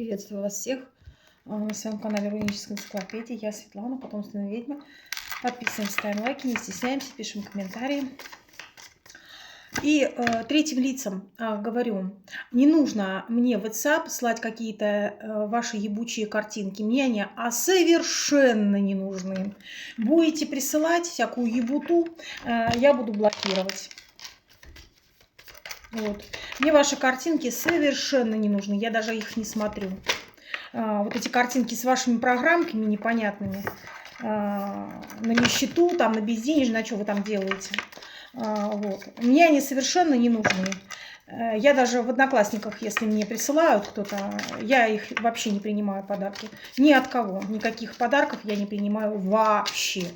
Приветствую вас всех на своем канале Руническая энциклопедия. Я Светлана, потомственная ведьма. Подписываемся, ставим лайки, не стесняемся, пишем комментарии. И третьим лицам говорю, не нужно мне в WhatsApp слать какие-то ваши ебучие картинки. Мне они совершенно не нужны. Будете присылать всякую ебуту, я буду блокировать. Вот. Мне ваши картинки совершенно не нужны, я даже их не смотрю. Вот эти картинки с вашими программками непонятными, на нищету, там, на безденежье, на что вы там делаете. Вот. Мне они совершенно не нужны. Я даже в Одноклассниках, если мне присылают кто-то, я их вообще не принимаю подарки. Ни от кого. Никаких подарков я не принимаю вообще.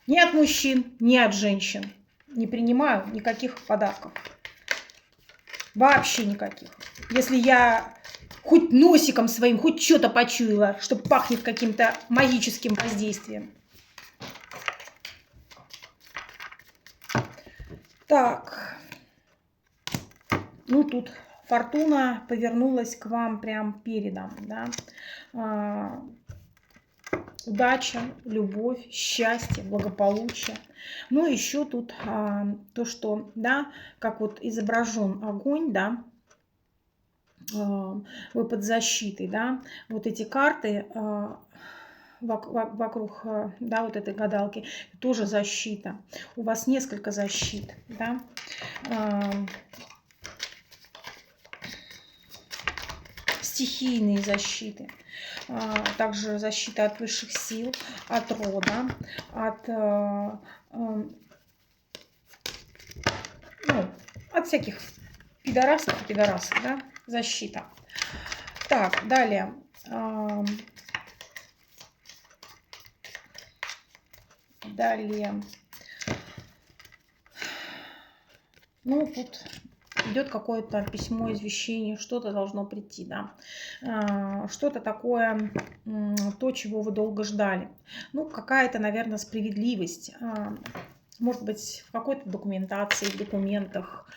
Ни от мужчин, ни от женщин. Не принимаю никаких подарков. Вообще никаких. Если я хоть носиком своим, хоть что-то почуяла, что пахнет каким-то магическим воздействием. Так. Ну, тут фортуна повернулась к вам прям передом, да. Удача, любовь, счастье, благополучие. Ну, еще тут то, что, да, как вот изображен огонь, да, вы под защитой, да, вот эти карты вокруг, да, вот этой гадалки, тоже защита. У вас несколько защит, да. Стихийные защиты. Также защита от высших сил, от рода, от всяких пидорасов, да, защита. Так, далее. Ну, тут идет какое-то письмо, извещение, что-то должно прийти, да. Что-то такое, то, чего вы долго ждали. Ну, какая-то, наверное, справедливость. Может быть, в какой-то документации, в документах,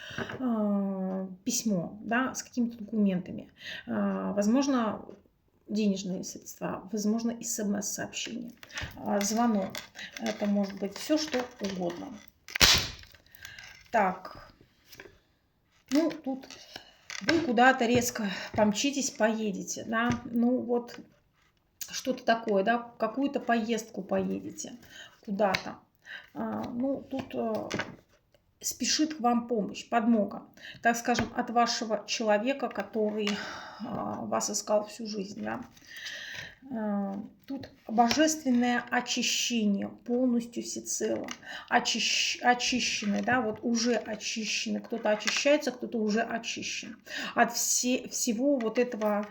письмо, да, с какими-то документами. Возможно, денежные средства, возможно, СМС-сообщение, звонок. Это может быть все, что угодно. Так. Ну, тут вы куда-то резко помчитесь, поедете, да, ну вот что-то такое, да, какую-то поездку поедете куда-то. Ну, тут спешит к вам помощь, подмога, так скажем, от вашего человека, который вас искал всю жизнь, да. Тут божественное очищение, полностью всецело, очищены, да, вот уже очищены, кто-то очищается, кто-то уже очищен. От всего вот этого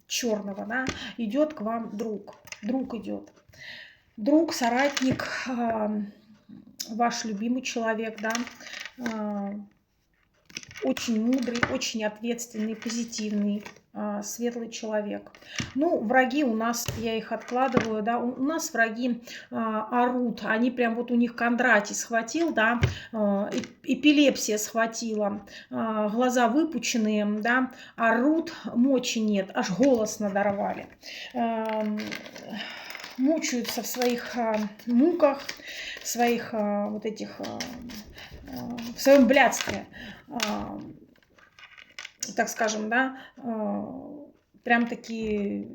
черного, да, идет к вам друг идет. Друг, соратник, ваш любимый человек, да, очень мудрый, очень ответственный, позитивный, светлый человек. Ну, враги у нас, я их откладываю, да, у нас враги орут, они прям вот у них Кондратий схватил, да, эпилепсия схватила, глаза выпученные, да, орут, мочи нет, аж голос надорвали. Мучаются в своих муках, в своих вот этих, в своем блядстве, так скажем, да, прям таки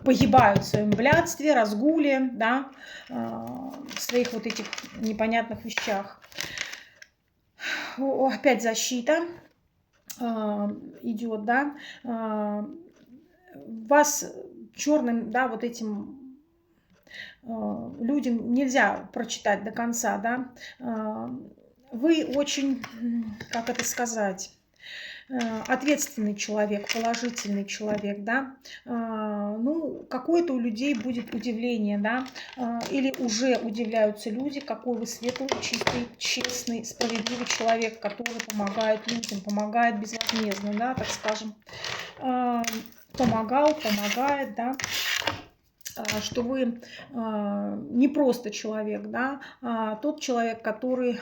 погибают в своем блядстве, разгуле, да, в своих вот этих непонятных вещах. Опять защита идет, да, вас черным, да, вот этим людям нельзя прочитать до конца, да. Вы очень, как это сказать, ответственный человек, положительный человек, да. Ну, какое-то у людей будет удивление, да, или уже удивляются люди, какой вы светлый, чистый, честный, справедливый человек, который помогает людям, помогает безвозмездно, да, так скажем. Помогает, да. Что вы не просто человек, да, тот человек, который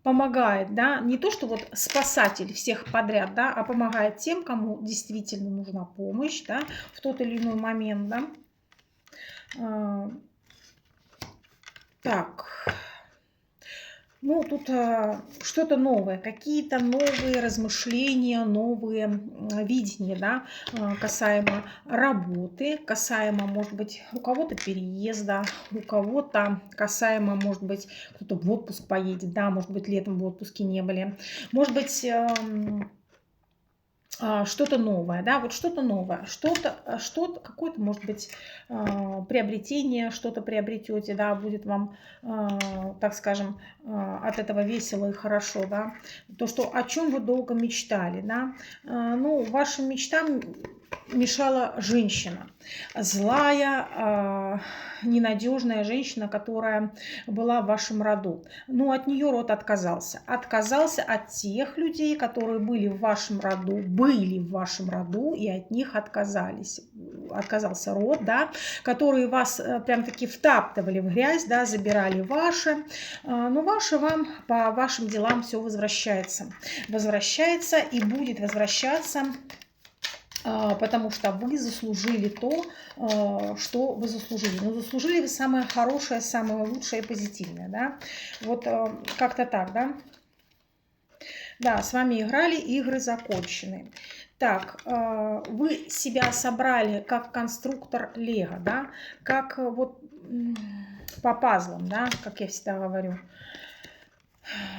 помогает, да, не то, что вот спасатель всех подряд, да, а помогает тем, кому действительно нужна помощь, да, в тот или иной момент, да. Так, ну, тут что-то новое, какие-то новые размышления, новые видения, да, касаемо работы, касаемо, может быть, у кого-то переезда, у кого-то касаемо, может быть, кто-то в отпуск поедет, да, может быть, летом в отпуске не были, может быть, что-то новое, да, вот что-то новое, что-то, какое-то, может быть, приобретение, что-то приобретете, да, будет вам, так скажем, от этого весело и хорошо, да, то, что о чем вы долго мечтали, да, ну, вашим мечтам мешала женщина, злая, ненадежная женщина, которая была в вашем роду. Но от нее род отказался. Отказался от тех людей, которые были в вашем роду, и от них отказались. Отказался род, да, которые вас прям-таки втаптывали в грязь, да, забирали ваше. Но ваше вам по вашим делам все возвращается. Возвращается и будет возвращаться, потому что вы заслужили то, что вы заслужили. Но заслужили вы самое хорошее, самое лучшее и позитивное, да. Вот как-то так, да. Да, с вами играли, игры закончены. Так, вы себя собрали как конструктор Лего, да, как вот по пазлам, да, как я всегда говорю.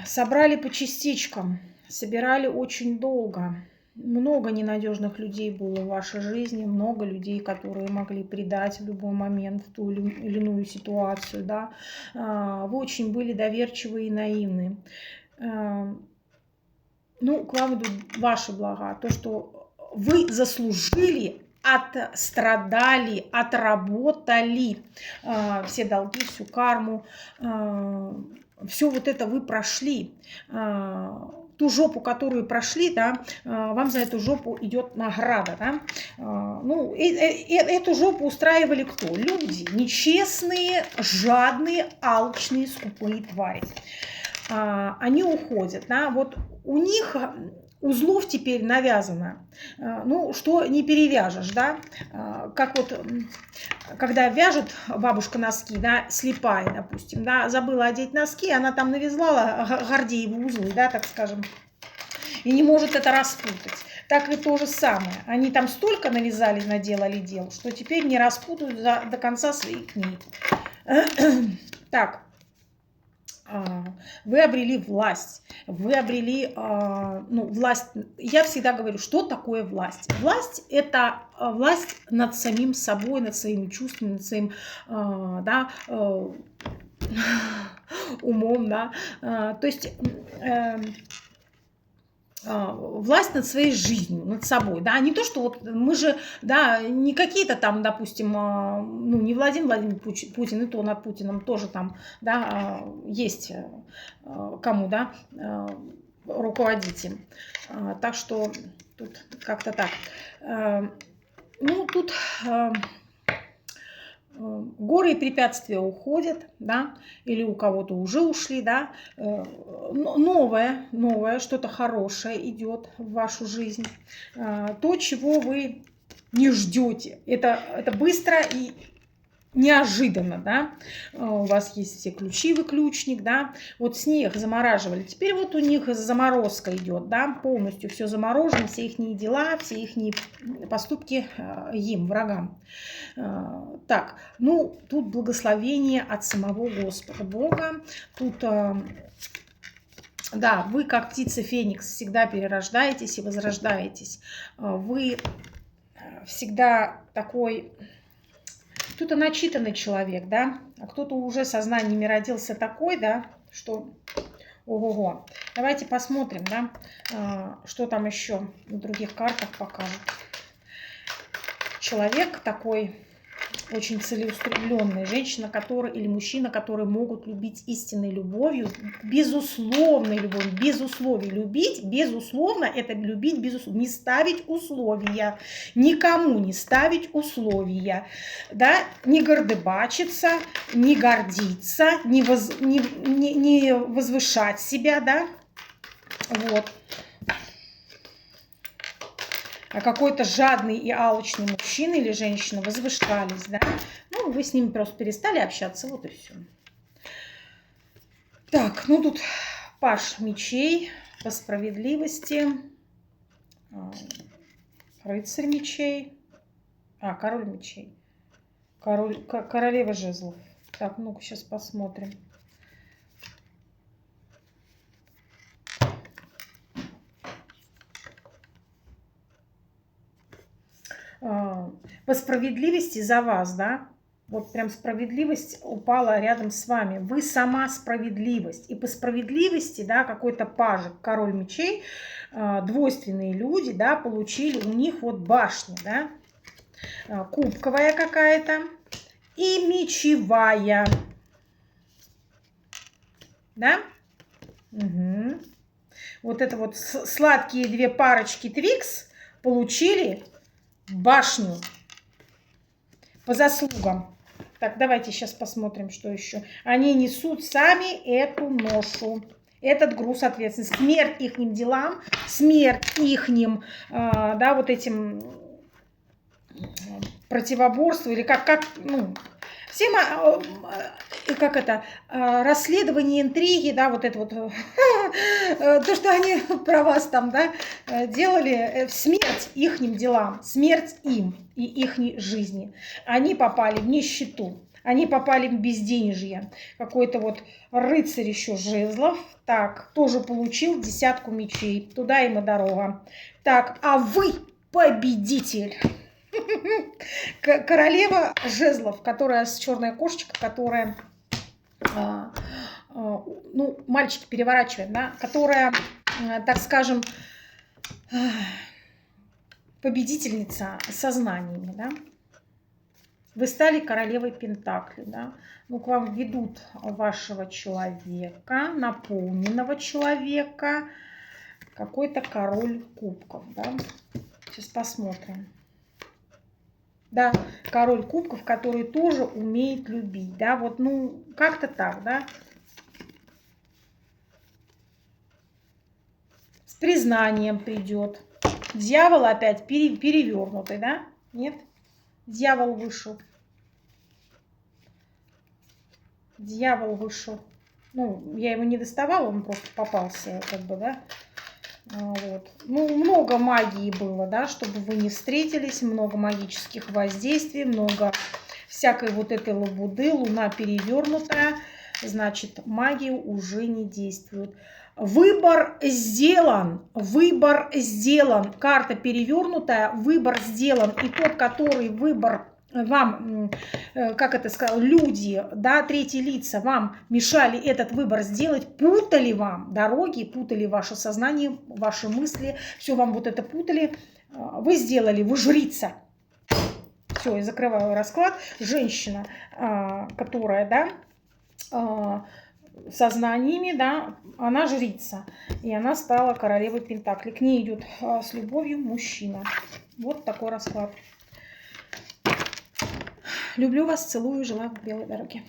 Собрали по частичкам, собирали очень долго. Много ненадежных людей было в вашей жизни, много людей, которые могли предать в любой момент в ту или иную ситуацию, да. Вы очень были доверчивы и наивны. Ну, к вам идут ваши блага, то, что вы заслужили, отстрадали, отработали все долги, всю карму, все вот это вы прошли. Ту жопу, которую прошли, да, вам за эту жопу идет награда, да. Ну, эту жопу устраивали кто? Люди нечестные, жадные, алчные, скупые твари. Они уходят, да, вот у них узлов теперь навязано, ну, что не перевяжешь, да, как вот, когда вяжет бабушка носки, да, слепая, допустим, да, забыла одеть носки, она там навязала Гордеевы узлы, да, так скажем, и не может это распутать. Так и то же самое. Они там столько навязали, наделали дел, что теперь не распутают до конца своих книг. Так. Вы обрели власть, вы обрели, ну, власть. Я всегда говорю, что такое власть? Власть – это власть над самим собой, над своими чувствами, над своим, да, умом, да. То есть власть над своей жизнью, над собой, да, не то, что вот мы же, да, не какие-то там, допустим, ну, не Владимир Путин, и то над Путиным тоже там, да, есть кому, да, руководить им. Так что тут как-то так. Ну, тут горы и препятствия уходят, да, или у кого-то уже ушли, да, новое, что-то хорошее идет в вашу жизнь, то, чего вы не ждете, это быстро и неожиданно, да, у вас есть все ключи, вы ключник, да, вот снег замораживали, теперь вот у них заморозка идет, да, полностью все заморожено, все их дела, все их поступки им, врагам. Так, ну, тут благословение от самого Господа Бога, тут, да, вы как птица Феникс всегда перерождаетесь и возрождаетесь, вы всегда такой... Кто-то начитанный человек, да, а кто-то уже сознаниями родился такой, да, что ого-го. Давайте посмотрим, да, что там еще на других картах покажут. Человек такой очень целеустремленная женщина, которая или мужчина, которые могут любить истинной любовью, безусловной любовью, без условий любить, безусловно, это любить безусловно, не ставить условия, никому не ставить условия, да, не гордыбачиться, не гордиться, не возвышать себя, да, вот. А какой-то жадный и алчный мужчина или женщина возвышались, да, ну, вы с ними просто перестали общаться, вот и все. Так, ну тут паж мечей по справедливости, рыцарь мечей, король мечей, королева жезлов. Так, ну-ка сейчас посмотрим. По справедливости за вас, да, вот прям справедливость упала рядом с вами. Вы сама справедливость. И по справедливости, да, какой-то пажик, король мечей, двойственные люди, да, получили, у них вот башня, да, кубковая какая-то и мечевая, да. Угу. Вот это вот сладкие две парочки Твикс получили башню по заслугам. Так, давайте сейчас посмотрим, что еще. Они несут сами эту ношу, этот груз ответственности. Смерть ихним делам, смерть ихним, да, вот этим противоборству, или как ну, всем, как это, расследование, интриги, да, вот это вот, то, что они про вас там, да, делали, смерть ихним делам, смерть им и ихней жизни. Они попали в нищету, они попали в безденежье. Какой-то вот рыцарь еще жезлов, так, тоже получил 10 мечей, туда им и дорога. Так, а вы победитель. Королева жезлов, которая с черной кошечкой, которая, ну, мальчики переворачивают, да, которая, так скажем, победительница сознаниями, да. Вы стали королевой пентаклей, да. Ну, к вам ведут вашего человека, наполненного человека, какой-то король кубков, да. Сейчас посмотрим. Да, король кубков, который тоже умеет любить, да, вот, ну, как-то так, да. С признанием придет. Дьявол опять перевернутый, да? Нет? Дьявол вышел. Дьявол вышел. Ну, я его не доставала, он просто попался, как бы, да. Вот. Ну, много магии было, да, чтобы вы не встретились, много магических воздействий, много всякой вот этой лабуды, луна перевернутая, значит, магия уже не действует. Выбор сделан, карта перевернутая, выбор сделан, и тот, который выбор вам, как это сказал, люди, да, третьи лица вам мешали этот выбор сделать, путали вам дороги, путали ваше сознание, ваши мысли, все вам вот это путали, вы сделали, вы жрица. Все, я закрываю расклад. Женщина, которая, да, сознаниями, да, она жрица, и она стала королевой пентаклей. К ней идет с любовью мужчина. Вот такой расклад. Люблю вас, целую, желаю белой дороги.